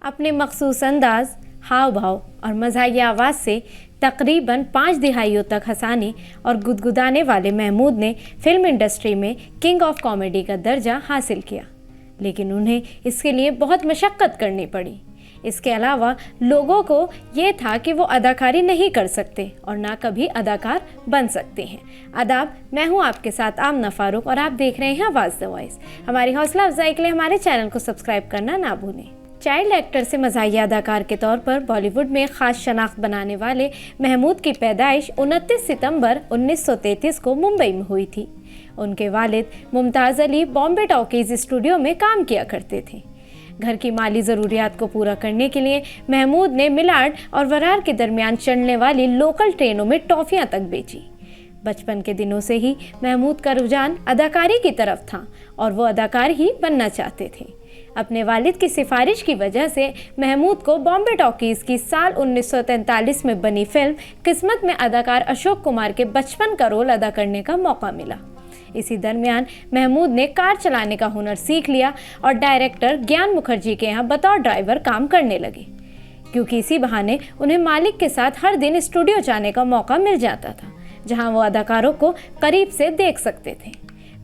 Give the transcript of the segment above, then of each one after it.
अपने मखसूस अंदाज, हाव भाव और मज़ाहिया आवाज़ से तकरीबन 5 दिहाइयों तक हंसाने और गुदगुदाने वाले महमूद ने फिल्म इंडस्ट्री में किंग ऑफ कॉमेडी का दर्जा हासिल किया, लेकिन उन्हें इसके लिए बहुत मशक्क़त करनी पड़ी। इसके अलावा लोगों को ये था कि वो अदाकारी नहीं कर सकते और ना कभी अदाकार बन सकते हैं। आदाब, मैं हूँ आपके साथ आमना फारूक और आप देख रहे हैं आवाज़ द वॉइस। हमारी हौसला अफजाई के लिए हमारे चैनल को सब्सक्राइब करना ना भूलें। चाइल्ड एक्टर से मज़ाहिया अदाकार के तौर पर बॉलीवुड में ख़ास शनाख्त बनाने वाले महमूद की पैदाइश 29 सितंबर 1933 को मुंबई में हुई थी। उनके वालिद मुमताज़ अली बॉम्बे टॉकीज़ स्टूडियो में काम किया करते थे। घर की माली ज़रूरियात को पूरा करने के लिए महमूद ने मिलाड और वरार के दरमियान चलने वाली लोकल ट्रेनों में टॉफ़ियाँ तक बेची। बचपन के दिनों से ही महमूद का रुझान अदाकारी की तरफ था और वो अदाकार ही बनना चाहते थे। अपने वालिद की सिफारिश की वजह से महमूद को बॉम्बे टॉकीज़ की साल 1943 में बनी फिल्म किस्मत में अदाकार अशोक कुमार के बचपन का रोल अदा करने का मौका मिला। इसी दरमियान महमूद ने कार चलाने का हुनर सीख लिया और डायरेक्टर ज्ञान मुखर्जी के यहाँ बतौर ड्राइवर काम करने लगे, क्योंकि इसी बहाने उन्हें मालिक के साथ हर दिन स्टूडियो जाने का मौका मिल जाता था, जहाँ वो अदाकारों को करीब से देख सकते थे।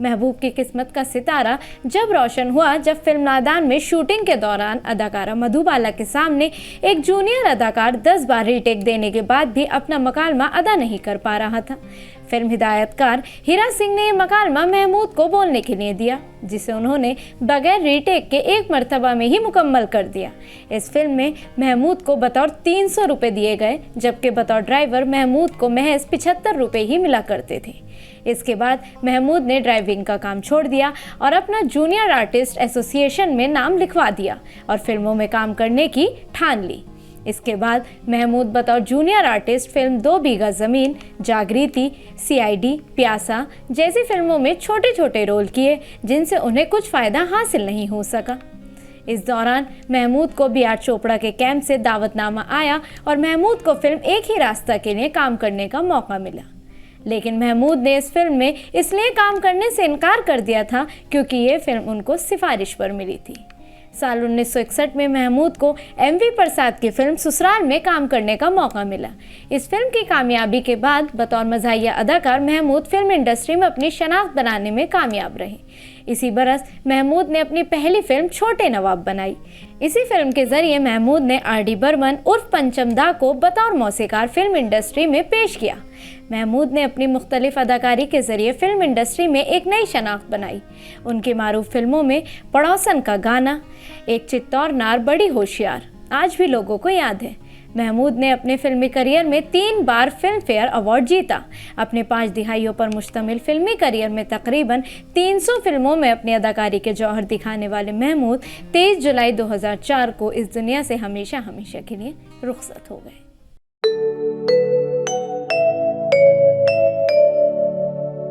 महबूब की किस्मत का सितारा जब रोशन हुआ जब फिल्म नादान में शूटिंग के दौरान अदाकारा मधुबाला के सामने एक जूनियर अदाकार 10 बार रीटेक देने के बाद भी अपना मकालमा अदा नहीं कर पा रहा था। फिल्म हिदायतकार हीरा सिंह ने यह मकालमा महमूद को बोलने के लिए दिया, जिसे उन्होंने बगैर रीटेक के एक मर्तबा में ही मुकम्मल कर दिया। इस फिल्म में महमूद को बतौर 300 रुपये दिए गए, जबकि बतौर ड्राइवर महमूद को महज 75 रुपये ही मिला करते थे। इसके बाद महमूद ने ड्राइविंग का काम छोड़ दिया और अपना जूनियर आर्टिस्ट एसोसिएशन में नाम लिखवा दिया और फिल्मों में काम करने की ठान ली। इसके बाद महमूद बतौर जूनियर आर्टिस्ट फिल्म 2 बीघा ज़मीन, जागृति, सीआईडी, प्यासा जैसी फिल्मों में छोटे छोटे रोल किए, जिनसे उन्हें कुछ फ़ायदा हासिल नहीं हो सका। इस दौरान महमूद को बी आर चोपड़ा के कैंप से दावतनामा आया और महमूद को फिल्म एक ही रास्ता के लिए काम करने का मौका मिला, लेकिन महमूद ने इस फिल्म में इसलिए काम करने से इनकार कर दिया था क्योंकि ये फिल्म उनको सिफारिश पर मिली थी। साल 1961 में महमूद को एमवी प्रसाद की फिल्म ससुराल में काम करने का मौका मिला। इस फिल्म की कामयाबी के बाद बतौर मज़ाहिया अदाकार महमूद फिल्म इंडस्ट्री में अपनी शनाख्त बनाने में कामयाब रहे। इसी बरस महमूद ने अपनी पहली फिल्म छोटे नवाब बनाई। इसी फिल्म के जरिए महमूद ने आर.डी. बर्मन उर्फ पंचम दा को बतौर मौसीकार फिल्म इंडस्ट्री में पेश किया। महमूद ने अपनी मुख्तलिफ अदाकारी के जरिए फिल्म इंडस्ट्री में एक नई शनाख्त बनाई। उनकी मारूफ फिल्मों में पड़ोसन का गाना, एक चित्तौर नार बड़ी होशियार आज भी लोगों को याद है। महमूद ने अपने फिल्मी करियर में 3 बार फिल्म फेयर अवार्ड जीता। अपने 5 दिहाइयों पर मुश्तमिल फिल्मी करियर में तकरीबन 300 फिल्मों में अपनी अदाकारी के जौहर दिखाने वाले महमूद 23 जुलाई 2004 को इस दुनिया से हमेशा हमेशा के लिए रुखसत हो गए।